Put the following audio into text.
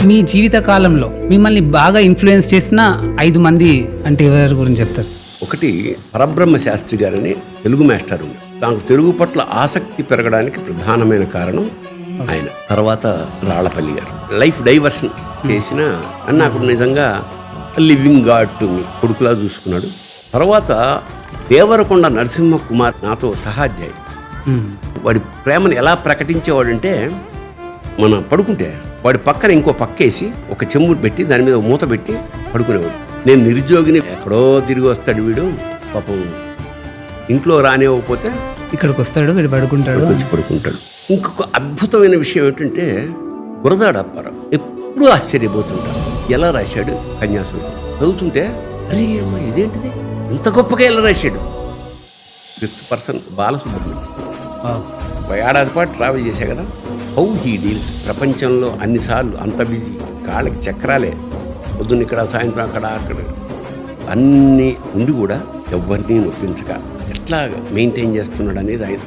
మీ జీవిత కాలంలో మిమ్మల్ని బాగా ఇన్ఫ్లుయెన్స్ చేసిన 5 మంది అంటే ఎవరి గురించి చెప్తారు? ఒకటి పరబ్రహ్మ శాస్త్రి గారని తెలుగు మాస్టర్ ఉంది. నాకు తెలుగు పట్ల ఆసక్తి పెరగడానికి ప్రధానమైన కారణం ఆయన. తర్వాత రాళ్లపల్లి గారు లైఫ్ డైవర్షన్ చేసిన అని నాకు నిజంగా లివింగ్ గాడ్ టు మీ కొడుకులా చూసుకున్నాడు. తర్వాత దేవరకొండ నరసింహ కుమార్ నాతో సహాధ్యాయి. వాడి ప్రేమను ఎలా ప్రకటించేవాడంటే, మనం పడుకుంటే వాడి పక్కన ఇంకో పక్కేసి ఒక చెంబు పెట్టి దాని మీద మూత పెట్టి పడుకునేవాడు. నేను నిరుద్యోగిని, ఎక్కడో తిరిగి వస్తాడు వీడు, పాపం ఇంట్లో రానివ్వకపోతే ఇక్కడికి వస్తాడు, వీడు పడుకుంటాడు, వచ్చి పడుకుంటాడు. ఇంకొక అద్భుతమైన విషయం ఏంటంటే, గురజాడ అప్పారావు ఎప్పుడూ ఆశ్చర్యపోతుంటాడు. ఎలా రాశాడు కన్యాశుల్కం చదువుతుంటే, అరే అమ్మ ఇదేంటిది ఇంత గొప్పగా ఎలా రాశాడు. 5th person Balasubrahmanyam. ఏడాది పాటు ట్రావెల్ చేశా కదా. హౌ హీ డీల్స్ ప్రపంచంలో అన్నిసార్లు అంత బిజీ, కాళ్ళకి చక్రాలే, పొద్దున్న ఇక్కడ సాయంత్రం అక్కడ అన్నీ ఉండి కూడా ఎవరిని నొప్పించక ఎట్లా మెయింటైన్ చేస్తున్నాడు అనేది ఆయన